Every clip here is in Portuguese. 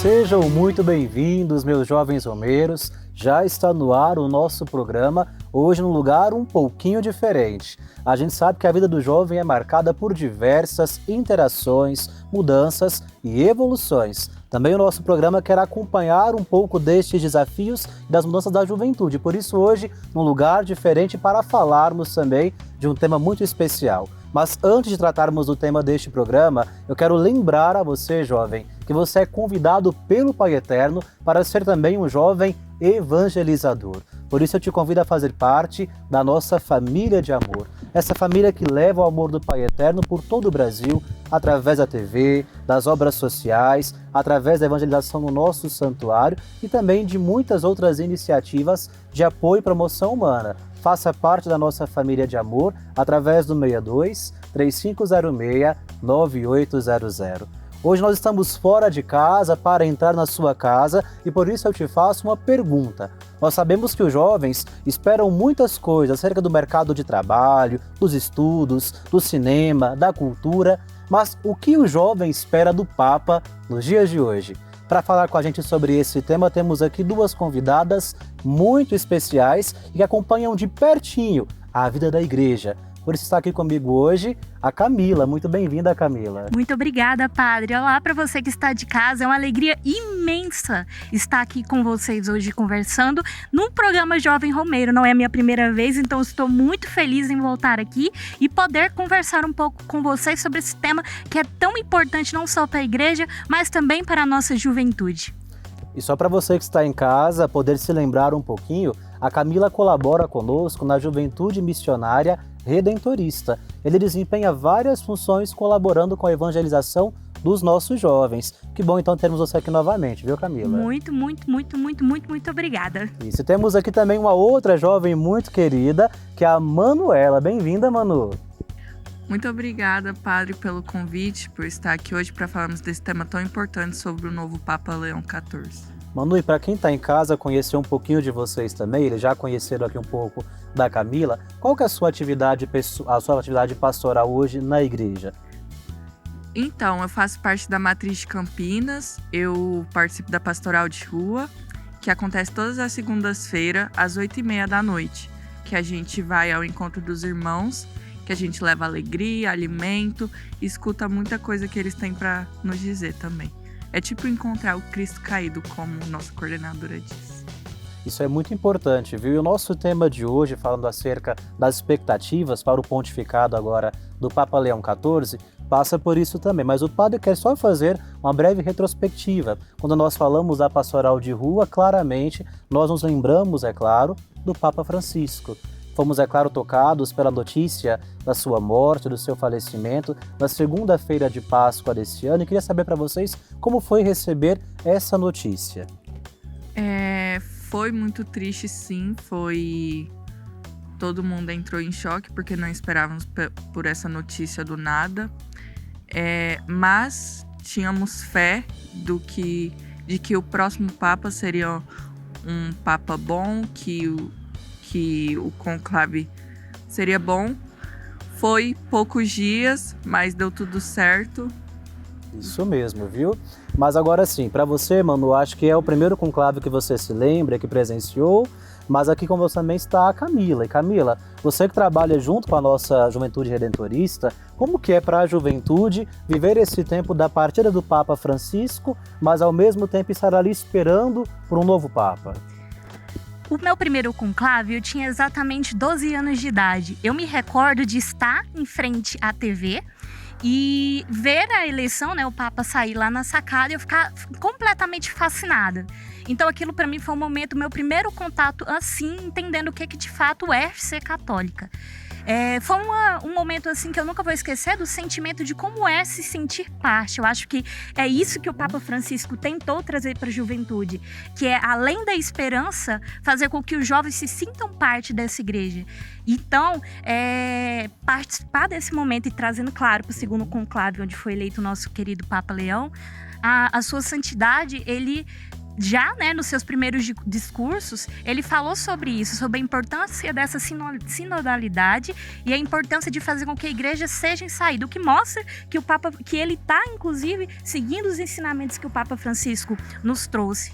Sejam muito bem-vindos, meus jovens romeiros. Já está no ar o nosso programa, hoje num lugar um pouquinho diferente. A gente sabe que a vida do jovem é marcada por diversas interações, mudanças e evoluções. Também o nosso programa quer acompanhar um pouco destes desafios e das mudanças da juventude. Por isso hoje, num lugar diferente para falarmos também de um tema muito especial. Mas antes de tratarmos do tema deste programa, eu quero lembrar a você, jovem, que você é convidado pelo Pai Eterno para ser também um jovem evangelizador. Por isso eu te convido a fazer parte da nossa família de amor. Essa família que leva o amor do Pai Eterno por todo o Brasil, através da TV, das obras sociais, através da evangelização no nosso santuário e também de muitas outras iniciativas de apoio e promoção humana. Faça parte da nossa família de amor através do 62 3506 9800. Hoje nós estamos fora de casa para entrar na sua casa e por isso eu te faço uma pergunta. Nós sabemos que os jovens esperam muitas coisas acerca do mercado de trabalho, dos estudos, do cinema, da cultura, mas o que o jovem espera do Papa nos dias de hoje? Para falar com a gente sobre esse tema, temos aqui duas convidadas muito especiais e que acompanham de pertinho a vida da igreja. Por isso está aqui comigo hoje a Camila. Muito bem-vinda, Camila. Muito obrigada, Padre. Olá para você que está de casa. É uma alegria imensa estar aqui com vocês hoje conversando num programa Jovem Romeiro. Não é a minha primeira vez, então estou muito feliz em voltar aqui e poder conversar um pouco com vocês sobre esse tema que é tão importante não só para a igreja, mas também para a nossa juventude. E só para você que está em casa poder se lembrar um pouquinho, a Camila colabora conosco na Juventude Missionária Redentorista. Ele desempenha várias funções colaborando com a evangelização dos nossos jovens. Que bom então termos você aqui novamente, viu, Camila? Muito obrigada. Isso, temos aqui também uma outra jovem muito querida, que é a Manuela. Bem-vinda, Manu. Muito obrigada, Padre, pelo convite, por estar aqui hoje para falarmos desse tema tão importante sobre o novo Papa Leão XIV. Manu, e para quem está em casa conhecer um pouquinho de vocês também, eles já conheceram aqui um pouco da Camila, qual que é a sua atividade pastoral hoje na igreja? Então, eu faço parte da Matriz de Campinas, eu participo da Pastoral de Rua, que acontece todas as segundas-feiras, às 8h30 da noite, que a gente vai ao encontro dos irmãos, que a gente leva alegria, alimento, e escuta muita coisa que eles têm para nos dizer também. É tipo encontrar o Cristo caído, como nossa coordenadora diz. Isso é muito importante, viu? E o nosso tema de hoje, falando acerca das expectativas para o pontificado agora do Papa Leão XIV, passa por isso também. Mas o padre quer só fazer uma breve retrospectiva. Quando nós falamos da pastoral de rua, claramente nós nos lembramos, é claro, do Papa Francisco. Fomos, é claro, tocados pela notícia da sua morte, do seu falecimento, na segunda-feira de Páscoa desse ano. E queria saber para vocês como foi receber essa notícia. Foi muito triste, sim. Todo mundo entrou em choque, porque não esperávamos por essa notícia do nada. Mas tínhamos fé de que o próximo Papa seria um Papa bom, que o conclave seria bom. Foi poucos dias, mas deu tudo certo. Isso mesmo, viu? Mas agora sim, para você, Manu, acho que é o primeiro conclave que você se lembra, que presenciou, mas aqui com você também está a Camila. E Camila, você que trabalha junto com a nossa Juventude Redentorista, como que é para a juventude viver esse tempo da partida do Papa Francisco, mas ao mesmo tempo estar ali esperando por um novo Papa? O meu primeiro conclave, eu tinha exatamente 12 anos de idade. Eu me recordo de estar em frente à TV e ver a eleição, né, o Papa sair lá na sacada e eu ficar completamente fascinada. Então aquilo para mim foi um momento, meu primeiro contato assim, entendendo o que de fato é ser católica. Foi um momento assim que eu nunca vou esquecer do sentimento de como é se sentir parte. Eu acho que é isso que o Papa Francisco tentou trazer para a juventude, que é, além da esperança, fazer com que os jovens se sintam parte dessa igreja. Então, participar desse momento e trazendo, claro, para o segundo conclave, onde foi eleito o nosso querido Papa Leão, a sua santidade, ele já, né, nos seus primeiros discursos, ele falou sobre isso, sobre a importância dessa sinodalidade e a importância de fazer com que a igreja seja em saída, o que mostra que o Papa, que ele está, inclusive, seguindo os ensinamentos que o Papa Francisco nos trouxe.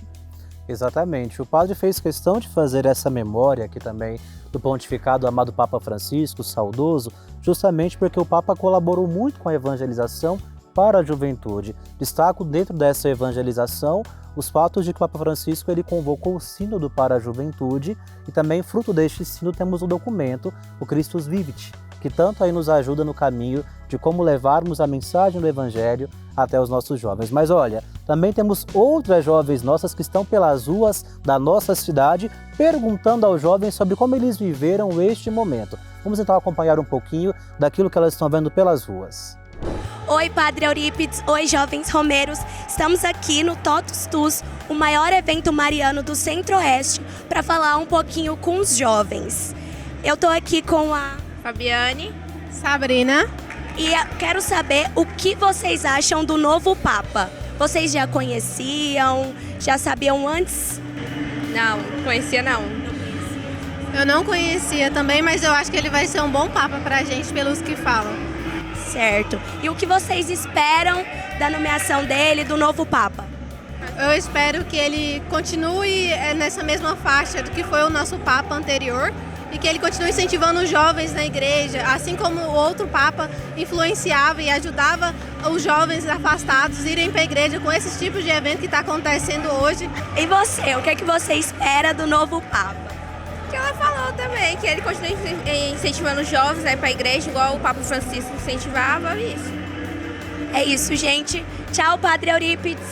Exatamente. O padre fez questão de fazer essa memória aqui também do pontificado amado Papa Francisco, saudoso, justamente porque o Papa colaborou muito com a evangelização para a juventude. Destaco dentro dessa evangelização os fatos de que o Papa Francisco ele convocou o Sínodo para a Juventude e também, fruto deste sínodo, temos o documento, o Christus Vivit, que tanto aí nos ajuda no caminho de como levarmos a mensagem do Evangelho até os nossos jovens. Mas olha, também temos outras jovens nossas que estão pelas ruas da nossa cidade perguntando aos jovens sobre como eles viveram este momento. Vamos então acompanhar um pouquinho daquilo que elas estão vendo pelas ruas. Oi, Padre Eurípides. Oi, jovens romeiros. Estamos aqui no Totus Tus, o maior evento mariano do Centro-Oeste, para falar um pouquinho com os jovens. Eu tô aqui com a Fabiane, Sabrina. E quero saber o que vocês acham do novo Papa. Vocês já conheciam? Já sabiam antes? Não conhecia não. Eu não conhecia também, mas eu acho que ele vai ser um bom Papa pra gente, pelos que falam. Certo. E o que vocês esperam da nomeação dele, do novo Papa? Eu espero que ele continue nessa mesma faixa do que foi o nosso Papa anterior e que ele continue incentivando os jovens na igreja, assim como o outro Papa influenciava e ajudava os jovens afastados a irem para a igreja com esses tipos de evento que está acontecendo hoje. E você, o que é que você espera do novo Papa? Que ela falou também, que ele continue incentivando os jovens a ir para a igreja, igual o Papa Francisco incentivava, isso. É isso, gente. Tchau, Padre Eurípides.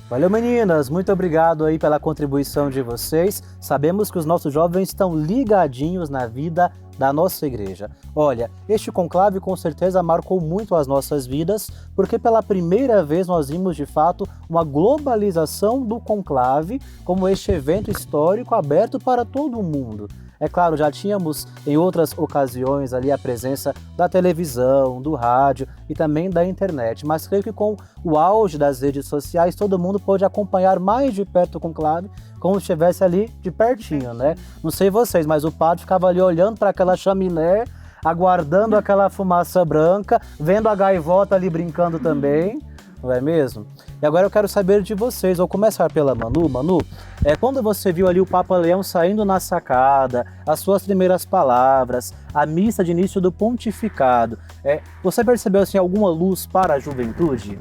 Valeu, meninas! Muito obrigado aí pela contribuição de vocês. Sabemos que os nossos jovens estão ligadinhos na vida da nossa igreja. Olha, este conclave com certeza marcou muito as nossas vidas, porque pela primeira vez nós vimos de fato uma globalização do conclave como este evento histórico aberto para todo mundo. É claro, já tínhamos em outras ocasiões ali a presença da televisão, do rádio e também da internet, mas creio que com o auge das redes sociais todo mundo pôde acompanhar mais de perto o conclave, como se estivesse ali de pertinho, né? Não sei vocês, mas o padre ficava ali olhando para aquela chaminé, aguardando aquela fumaça branca, vendo a gaivota ali brincando também, não é mesmo? E agora eu quero saber de vocês, vou começar pela Manu. Manu, quando você viu ali o Papa Leão saindo na sacada, as suas primeiras palavras, a missa de início do pontificado, você percebeu assim, alguma luz para a juventude?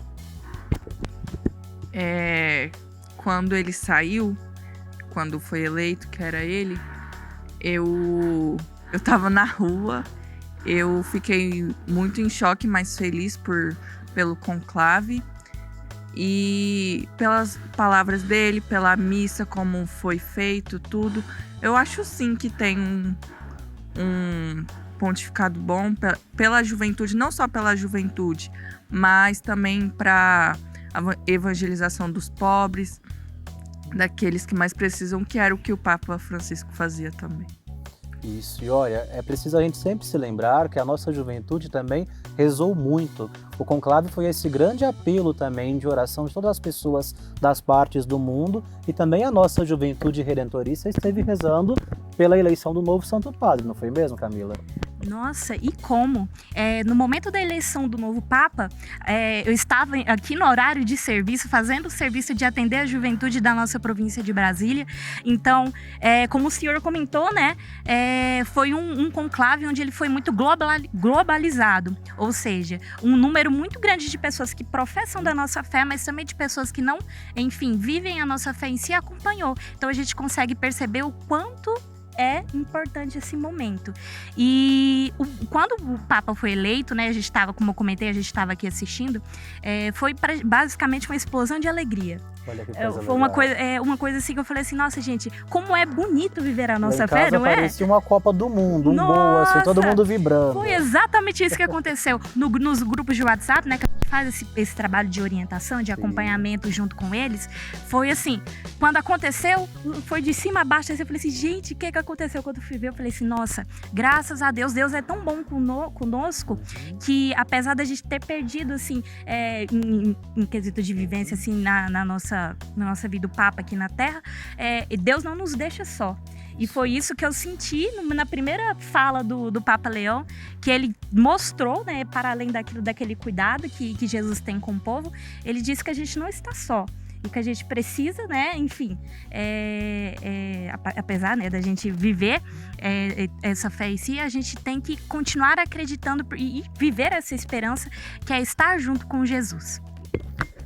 Quando ele saiu, quando foi eleito, que era ele, eu tava na rua, eu fiquei muito em choque, mas feliz pelo conclave. E pelas palavras dele, pela missa, como foi feito, tudo, eu acho sim que tem um pontificado bom pela juventude, não só pela juventude, mas também para a evangelização dos pobres, daqueles que mais precisam, que era o que o Papa Francisco fazia também. Isso, e olha, é preciso a gente sempre se lembrar que a nossa juventude também rezou muito. O conclave foi esse grande apelo também de oração de todas as pessoas das partes do mundo, e também a nossa juventude redentorista esteve rezando pela eleição do novo Santo Padre, não foi mesmo, Camila? Nossa, e como? No momento da eleição do novo Papa, eu estava aqui no horário de serviço, fazendo o serviço de atender a juventude da nossa província de Brasília. Então, como o senhor comentou, né, foi um conclave onde ele foi muito globalizado. Ou seja, um número muito grande de pessoas que professam da nossa fé, mas também de pessoas que não, enfim, vivem a nossa fé em si, acompanhou. Então, a gente consegue perceber o quanto é importante esse momento. E quando o Papa foi eleito, né, a gente estava, como eu comentei, a gente estava aqui assistindo, foi basicamente uma explosão de alegria. Olha que coisa foi uma coisa assim que eu falei assim, nossa gente, como é bonito viver a nossa fé, não é? Parecia uma Copa do Mundo, gol, assim, todo mundo vibrando. Foi exatamente isso que aconteceu nos grupos de WhatsApp, né, que faz esse trabalho de orientação, de acompanhamento junto com eles, foi assim, quando aconteceu, foi de cima a baixo, assim, eu falei assim, gente, o que aconteceu? Quando eu fui ver, eu falei assim, nossa, graças a Deus, Deus é tão bom conosco, que apesar da gente ter perdido, assim, em quesito de vivência, assim, na nossa vida, o Papa aqui na Terra, Deus não nos deixa só. E foi isso que eu senti na primeira fala do Papa Leão, que ele mostrou, né, para além daquele cuidado que Jesus tem com o povo, ele disse que a gente não está só. E que a gente precisa, né, enfim, apesar, né, da gente viver essa fé em si, a gente tem que continuar acreditando e viver essa esperança que é estar junto com Jesus.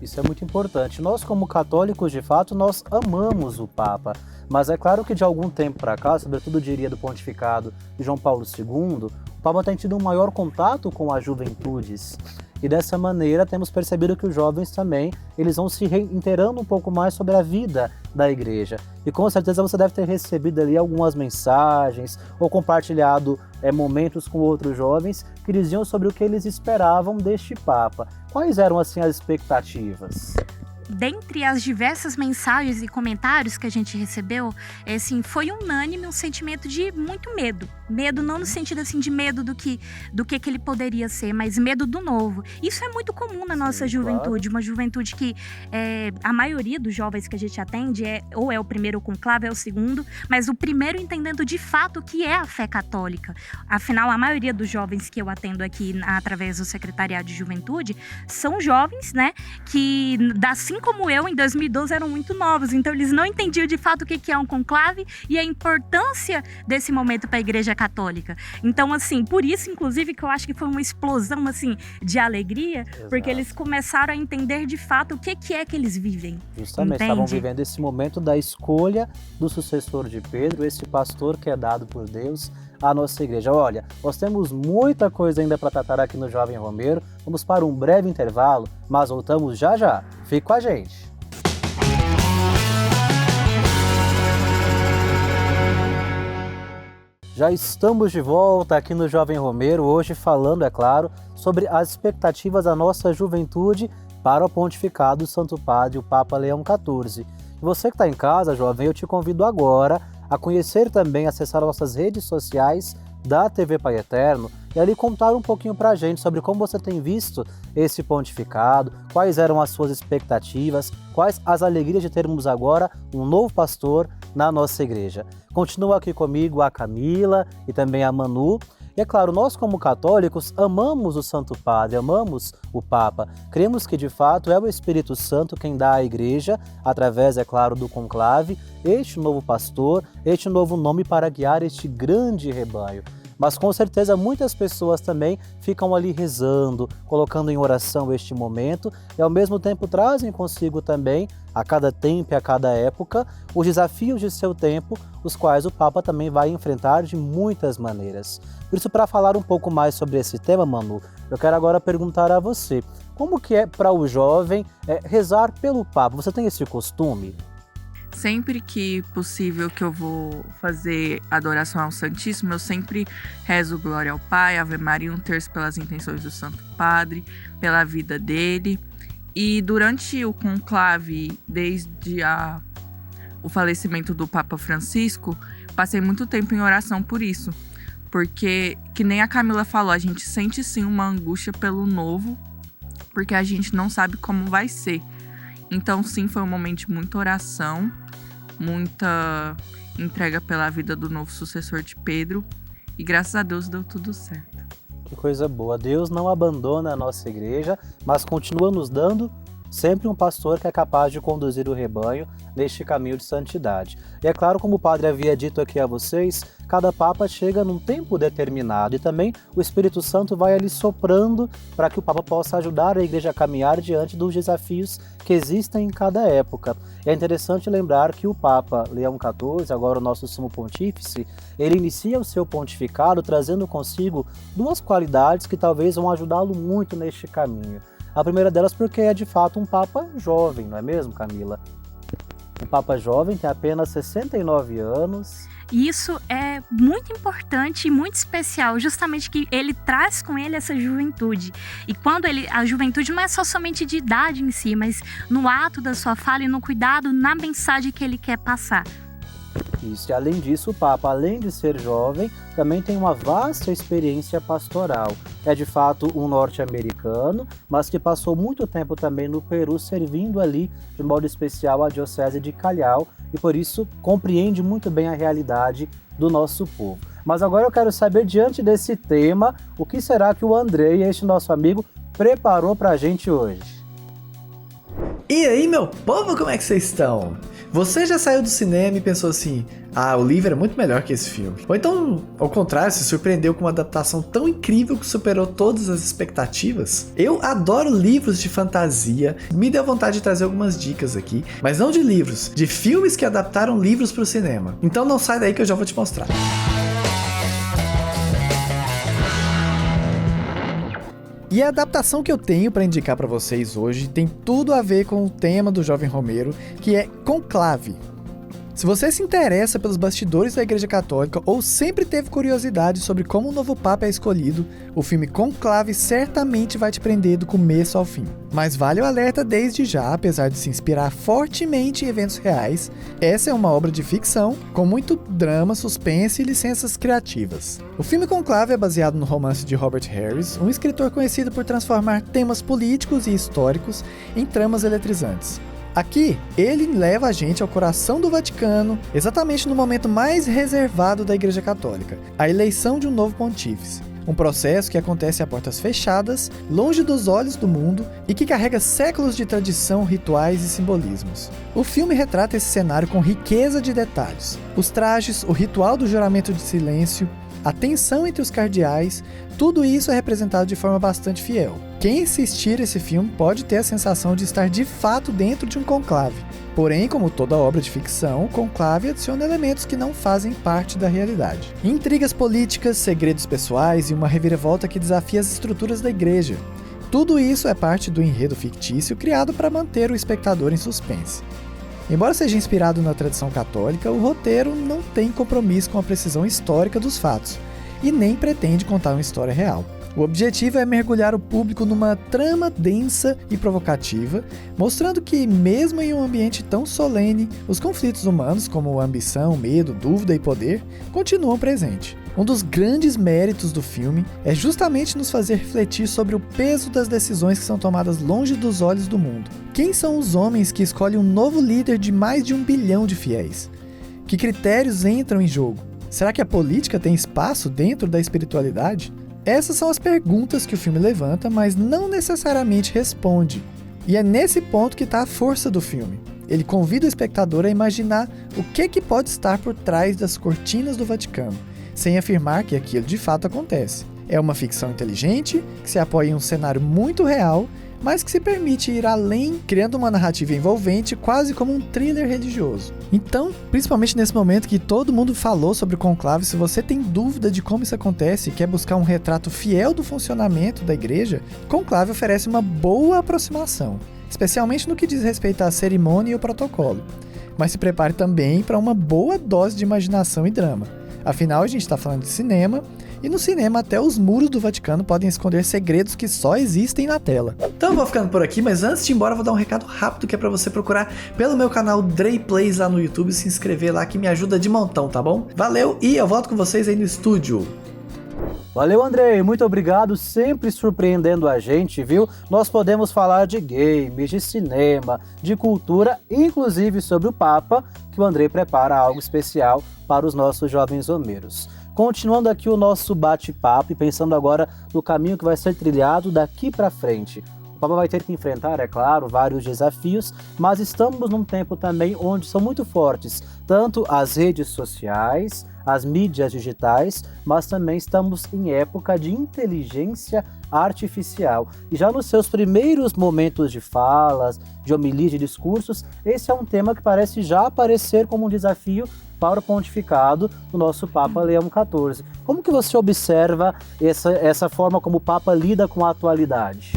Isso é muito importante. Nós, como católicos, de fato, nós amamos o Papa. Mas é claro que de algum tempo para cá, sobretudo diria do pontificado de João Paulo II, o Papa tem tido um maior contato com as juventudes. E dessa maneira temos percebido que os jovens também, eles vão se inteirando um pouco mais sobre a vida da igreja. E com certeza você deve ter recebido ali algumas mensagens ou compartilhado momentos com outros jovens que diziam sobre o que eles esperavam deste Papa. Quais eram assim as expectativas? Dentre as diversas mensagens e comentários que a gente recebeu, assim, foi unânime um sentimento de muito medo. Medo não no sentido assim de medo do que ele poderia ser, mas medo do novo. Isso é muito comum na nossa juventude, claro. Uma juventude que a maioria dos jovens que a gente atende ou é o primeiro conclave, é o segundo, mas o primeiro entendendo de fato o que é a fé católica. Afinal, a maioria dos jovens que eu atendo aqui através do Secretariado de Juventude são jovens, né, que assim como eu, em 2012 eram muito novos, então eles não entendiam de fato o que é um conclave e a importância desse momento para a Igreja Católica. Então, assim, por isso, inclusive, que eu acho que foi uma explosão, assim, de alegria, exato. Porque eles começaram a entender de fato o que é que eles vivem. Justamente, entende? Estavam vivendo esse momento da escolha do sucessor de Pedro, esse pastor que é dado por Deus à nossa igreja. Olha, nós temos muita coisa ainda para tratar aqui no Jovem Romeiro. Vamos para um breve intervalo, mas voltamos já já. Fique com a gente. Já estamos de volta aqui no Jovem Romeiro, hoje falando, é claro, sobre as expectativas da nossa juventude para o pontificado do Santo Padre, o Papa Leão XIV. E você que está em casa, jovem, eu te convido agora a conhecer também, acessar nossas redes sociais da TV Pai Eterno e ali contar um pouquinho pra gente sobre como você tem visto esse pontificado, quais eram as suas expectativas, quais as alegrias de termos agora um novo pastor na nossa igreja. Continua aqui comigo a Camila e também a Manu. E é claro, nós como católicos amamos o Santo Padre, amamos o Papa. Cremos que de fato é o Espírito Santo quem dá à igreja, através, é claro, do conclave, este novo pastor, este novo nome para guiar este grande rebanho. Mas com certeza muitas pessoas também ficam ali rezando, colocando em oração este momento e ao mesmo tempo trazem consigo também, a cada tempo e a cada época, os desafios de seu tempo, os quais o Papa também vai enfrentar de muitas maneiras. Por isso, para falar um pouco mais sobre esse tema, Manu, eu quero agora perguntar a você, como que é para o jovem rezar pelo Papa? Você tem esse costume? Sempre que possível que eu vou fazer adoração ao Santíssimo, eu sempre rezo Glória ao Pai, Ave Maria, um terço pelas intenções do Santo Padre, pela vida dele. E durante o conclave, desde o falecimento do Papa Francisco, passei muito tempo em oração por isso. Porque, que nem a Camila falou, a gente sente sim uma angústia pelo novo, porque a gente não sabe como vai ser. Então, sim, foi um momento de muita oração, muita entrega pela vida do novo sucessor de Pedro. E graças a Deus deu tudo certo. Que coisa boa. Deus não abandona a nossa igreja, mas continua nos dando sempre um pastor que é capaz de conduzir o rebanho neste caminho de santidade. E é claro, como o padre havia dito aqui a vocês, cada Papa chega num tempo determinado e também o Espírito Santo vai ali soprando para que o Papa possa ajudar a igreja a caminhar diante dos desafios que existem em cada época. É interessante lembrar que o Papa Leão XIV, agora o nosso sumo pontífice, ele inicia o seu pontificado trazendo consigo duas qualidades que talvez vão ajudá-lo muito neste caminho. A primeira delas porque é de fato um Papa jovem, não é mesmo, Camila? Um Papa jovem tem apenas 69 anos. E isso é muito importante e muito especial, justamente que ele traz com ele essa juventude. E quando a juventude não é só somente de idade em si, mas no ato da sua fala e no cuidado na mensagem que ele quer passar. Isso, e além disso, o Papa, além de ser jovem, também tem uma vasta experiência pastoral. É de fato um norte-americano, mas que passou muito tempo também no Peru, servindo ali, de modo especial, a Diocese de Callao, e por isso compreende muito bem a realidade do nosso povo. Mas agora eu quero saber, diante desse tema, o que será que o Andrei, este nosso amigo, preparou pra gente hoje? E aí, meu povo, como é que vocês estão? Você já saiu do cinema e pensou assim, o livro é muito melhor que esse filme. Ou então, ao contrário, se surpreendeu com uma adaptação tão incrível que superou todas as expectativas? Eu adoro livros de fantasia, me deu vontade de trazer algumas dicas aqui, mas não de livros, de filmes que adaptaram livros para o cinema. Então não sai daí que eu já vou te mostrar. E a adaptação que eu tenho para indicar para vocês hoje tem tudo a ver com o tema do Jovem Romeiro, que é Conclave. Se você se interessa pelos bastidores da Igreja Católica ou sempre teve curiosidade sobre como o novo Papa é escolhido, o filme Conclave certamente vai te prender do começo ao fim. Mas vale o alerta desde já, apesar de se inspirar fortemente em eventos reais, essa é uma obra de ficção com muito drama, suspense e licenças criativas. O filme Conclave é baseado no romance de Robert Harris, um escritor conhecido por transformar temas políticos e históricos em tramas eletrizantes. Aqui, ele leva a gente ao coração do Vaticano, exatamente no momento mais reservado da Igreja Católica, a eleição de um novo pontífice. Um processo que acontece a portas fechadas, longe dos olhos do mundo e que carrega séculos de tradição, rituais e simbolismos. O filme retrata esse cenário com riqueza de detalhes. Os trajes, o ritual do juramento de silêncio, a tensão entre os cardeais, tudo isso é representado de forma bastante fiel. Quem assistir esse filme pode ter a sensação de estar de fato dentro de um conclave. Porém, como toda obra de ficção, o conclave adiciona elementos que não fazem parte da realidade. Intrigas políticas, segredos pessoais e uma reviravolta que desafia as estruturas da igreja. Tudo isso é parte do enredo fictício criado para manter o espectador em suspense. Embora seja inspirado na tradição católica, o roteiro não tem compromisso com a precisão histórica dos fatos e nem pretende contar uma história real. O objetivo é mergulhar o público numa trama densa e provocativa, mostrando que, mesmo em um ambiente tão solene, os conflitos humanos, como ambição, medo, dúvida e poder, continuam presentes. Um dos grandes méritos do filme é justamente nos fazer refletir sobre o peso das decisões que são tomadas longe dos olhos do mundo. Quem são os homens que escolhem um novo líder de mais de 1 bilhão de fiéis? Que critérios entram em jogo? Será que a política tem espaço dentro da espiritualidade? Essas são as perguntas que o filme levanta, mas não necessariamente responde. E é nesse ponto que está a força do filme. Ele convida o espectador a imaginar o que pode estar por trás das cortinas do Vaticano, sem afirmar que aquilo de fato acontece. É uma ficção inteligente, que se apoia em um cenário muito real, mas que se permite ir além, criando uma narrativa envolvente, quase como um thriller religioso. Então, principalmente nesse momento que todo mundo falou sobre o conclave, se você tem dúvida de como isso acontece e quer buscar um retrato fiel do funcionamento da igreja, Conclave oferece uma boa aproximação, especialmente no que diz respeito à cerimônia e o protocolo. Mas se prepare também para uma boa dose de imaginação e drama. Afinal, a gente está falando de cinema, e no cinema até os muros do Vaticano podem esconder segredos que só existem na tela. Então eu vou ficando por aqui, mas antes de ir embora eu vou dar um recado rápido que é para você procurar pelo meu canal Drey Plays lá no YouTube e se inscrever lá que me ajuda de montão, tá bom? Valeu e eu volto com vocês aí no estúdio. Valeu, Andrei, muito obrigado, sempre surpreendendo a gente, viu? Nós podemos falar de games, de cinema, de cultura, inclusive sobre o Papa, que o Andrei prepara algo especial para os nossos jovens romeiros. Continuando aqui o nosso bate-papo e pensando agora no caminho que vai ser trilhado daqui para frente. O Papa vai ter que enfrentar, é claro, vários desafios, mas estamos num tempo também onde são muito fortes tanto as redes sociais, as mídias digitais, mas também estamos em época de inteligência artificial. E já nos seus primeiros momentos de falas, de homilia, de discursos, esse é um tema que parece já aparecer como um desafio para o pontificado do nosso Papa Leão XIV. Como que você observa essa forma como o Papa lida com a atualidade?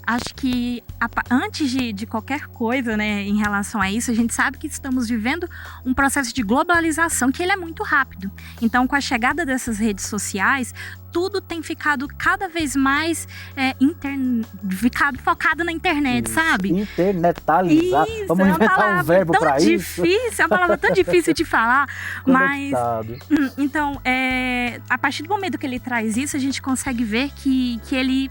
acho que antes de qualquer coisa, né, em relação a isso, a gente sabe que estamos vivendo um processo de globalização que ele é muito rápido. Então, com a chegada dessas redes sociais, tudo tem ficado cada vez mais ficado focado na internet, sabe? Internetalizar. Isso, Vamos inventar um verbo para isso. É uma palavra tão difícil de falar, mas... Conectado. Então, a partir do momento que ele traz isso, a gente consegue ver que ele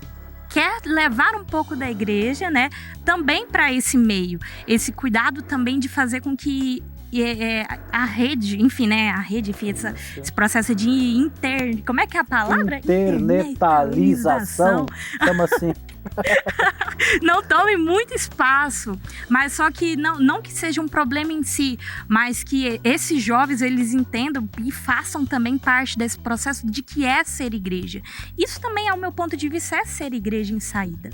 quer levar um pouco da igreja, né, também para esse meio. Esse cuidado também de fazer com que a rede, enfim, esse processo de como é que é a palavra? Internetalização. Chama assim. Não tome muito espaço, mas só que não que seja um problema em si, mas que esses jovens, eles entendam e façam também parte desse processo de que é ser igreja. Isso também, ao meu ponto de vista, é ser igreja em saída.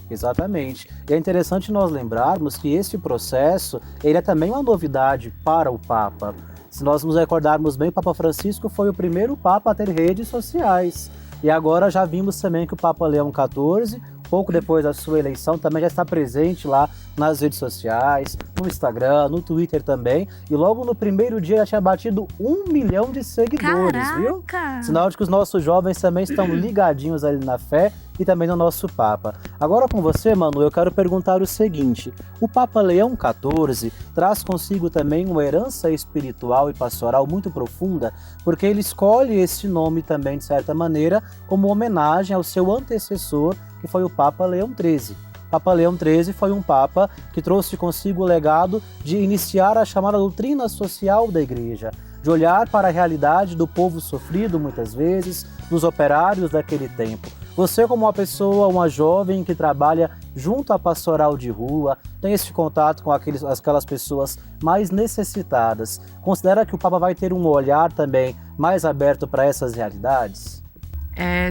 Exatamente. E é interessante nós lembrarmos que esse processo, ele é também uma novidade para o Papa. Se nós nos recordarmos bem, o Papa Francisco foi o primeiro Papa a ter redes sociais. E agora já vimos também que o Papa Leão XIV, pouco depois da sua eleição, também já está presente lá nas redes sociais, no Instagram, no Twitter também. E logo no primeiro dia já tinha batido 1 milhão de seguidores, Caraca! Viu? Sinal de que os nossos jovens também estão ligadinhos ali na fé e também no nosso Papa. Agora com você, Manu, eu quero perguntar o seguinte: o Papa Leão XIV traz consigo também uma herança espiritual e pastoral muito profunda, porque ele escolhe esse nome também, de certa maneira, como homenagem ao seu antecessor, que foi o Papa Leão XIII. Papa Leão XIII foi um Papa que trouxe consigo o legado de iniciar a chamada doutrina social da Igreja, de olhar para a realidade do povo sofrido muitas vezes, dos operários daquele tempo. Você, como uma pessoa, uma jovem que trabalha junto à pastoral de rua, tem esse contato com aquelas pessoas mais necessitadas, considera que o Papa vai ter um olhar também mais aberto para essas realidades?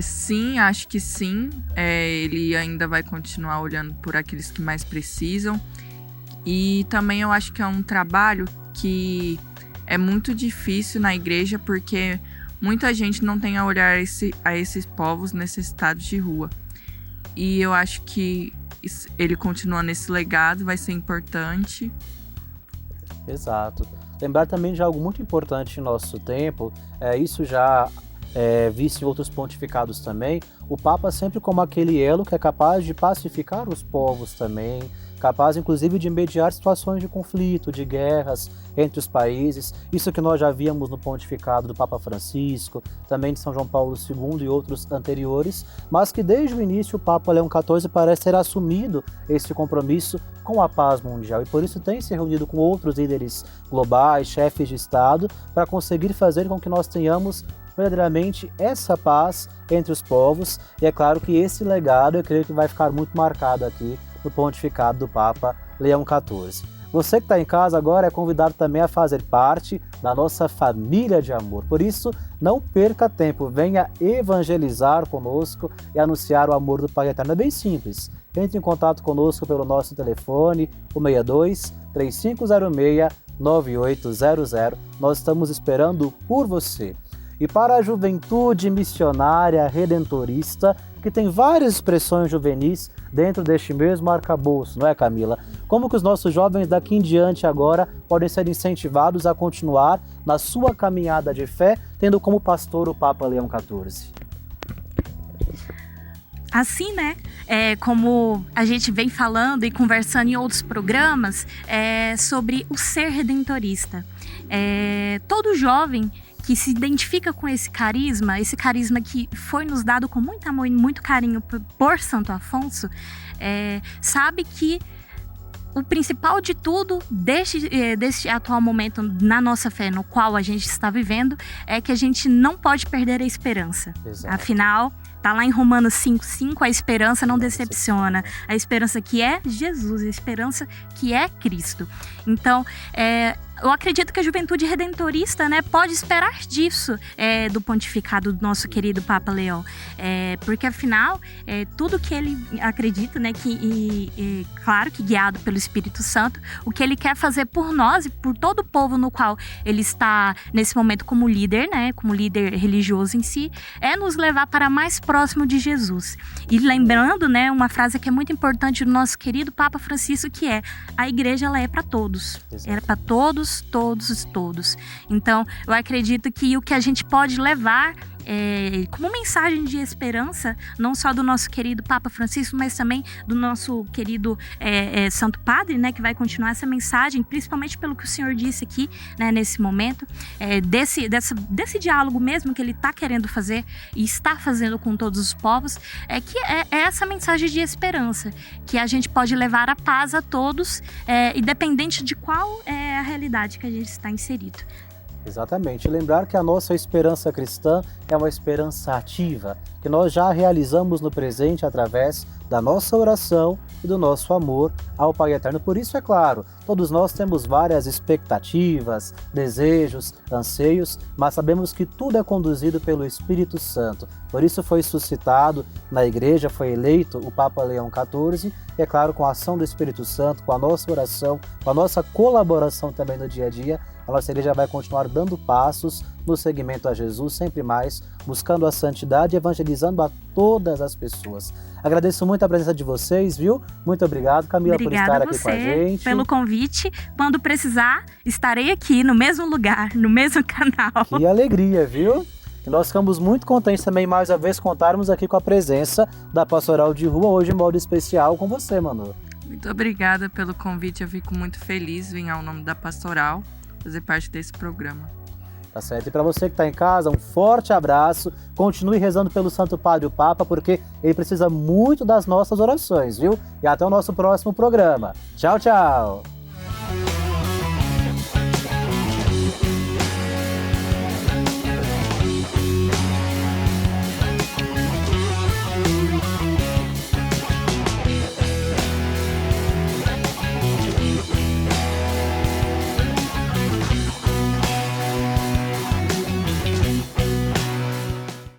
Sim, acho que sim. Ele ainda vai continuar olhando por aqueles que mais precisam. E também eu acho que é um trabalho que é muito difícil na igreja, porque muita gente não tem a olhar a esses povos necessitados de rua. E eu acho que ele continua nesse legado, vai ser importante. Exato. Lembrar também de algo muito importante em nosso tempo, isso já visto em outros pontificados também, o Papa sempre como aquele elo que é capaz de pacificar os povos também, capaz inclusive de mediar situações de conflito, de guerras entre os países. Isso que nós já víamos no pontificado do Papa Francisco, também de São João Paulo II e outros anteriores, mas que desde o início o Papa Leão XIV parece ter assumido esse compromisso com a paz mundial e por isso tem se reunido com outros líderes globais, chefes de Estado, para conseguir fazer com que nós tenhamos verdadeiramente essa paz entre os povos. E é claro que esse legado eu creio que vai ficar muito marcado aqui no pontificado do Papa Leão XIV. Você que está em casa agora é convidado também a fazer parte da nossa família de amor. Por isso, não perca tempo, venha evangelizar conosco e anunciar o amor do Pai Eterno. É bem simples. Entre em contato conosco pelo nosso telefone, o 62 3506 9800. Nós estamos esperando por você. E para a juventude missionária redentorista, que tem várias expressões juvenis dentro deste mesmo arcabouço, não é, Camila? Como que os nossos jovens daqui em diante agora podem ser incentivados a continuar na sua caminhada de fé, tendo como pastor o Papa Leão XIV? Assim, né, como a gente vem falando e conversando em outros programas, sobre o ser redentorista. Todo jovem que se identifica com esse carisma que foi nos dado com muito amor e muito carinho por Santo Afonso, sabe que o principal de tudo deste atual momento na nossa fé, no qual a gente está vivendo, é que a gente não pode perder a esperança. Exato. Afinal, tá lá em Romanos 5:5, a esperança não decepciona. A esperança que é Jesus, a esperança que é Cristo. Então, eu acredito que a juventude redentorista, né, pode esperar disso do pontificado do nosso querido Papa Leão. Porque, afinal, tudo que ele acredita, né, claro que guiado pelo Espírito Santo, o que ele quer fazer por nós e por todo o povo no qual ele está, nesse momento, como líder, né, como líder religioso em si, é nos levar para mais próximo de Jesus. E lembrando, né, uma frase que é muito importante do nosso querido Papa Francisco, que é: a igreja, ela é para todos. É para todos. Então, eu acredito que o que a gente pode levar como mensagem de esperança, não só do nosso querido Papa Francisco, mas também do nosso querido Santo Padre, né, que vai continuar essa mensagem, principalmente pelo que o senhor disse aqui, né, nesse momento, desse diálogo mesmo que ele está querendo fazer e está fazendo com todos os povos, que é essa mensagem de esperança, que a gente pode levar a paz a todos, independente de qual é a realidade que a gente está inserido. Exatamente. Lembrar que a nossa esperança cristã é uma esperança ativa, que nós já realizamos no presente através da nossa oração e do nosso amor ao Pai Eterno. Por isso, é claro, todos nós temos várias expectativas, desejos, anseios, mas sabemos que tudo é conduzido pelo Espírito Santo. Por isso foi suscitado na igreja, foi eleito o Papa Leão XIV, e é claro, com a ação do Espírito Santo, com a nossa oração, com a nossa colaboração também no dia a dia, a nossa igreja vai continuar dando passos no seguimento a Jesus, sempre mais, buscando a santidade e evangelizando a todas as pessoas. Agradeço muito a presença de vocês, viu? Muito obrigado, Camila, por estar aqui com a gente. Pelo convite. Quando precisar, estarei aqui no mesmo lugar, no mesmo canal. Que alegria, viu? E nós ficamos muito contentes também, mais uma vez, contarmos aqui com a presença da Pastoral de Rua, hoje em modo especial com você, Manu. Muito obrigada pelo convite, eu fico muito feliz em vir ao nome da Pastoral fazer parte desse programa. Tá certo? E para você que está em casa, um forte abraço. Continue rezando pelo Santo Padre o Papa, porque ele precisa muito das nossas orações, viu? E até o nosso próximo programa. Tchau, tchau!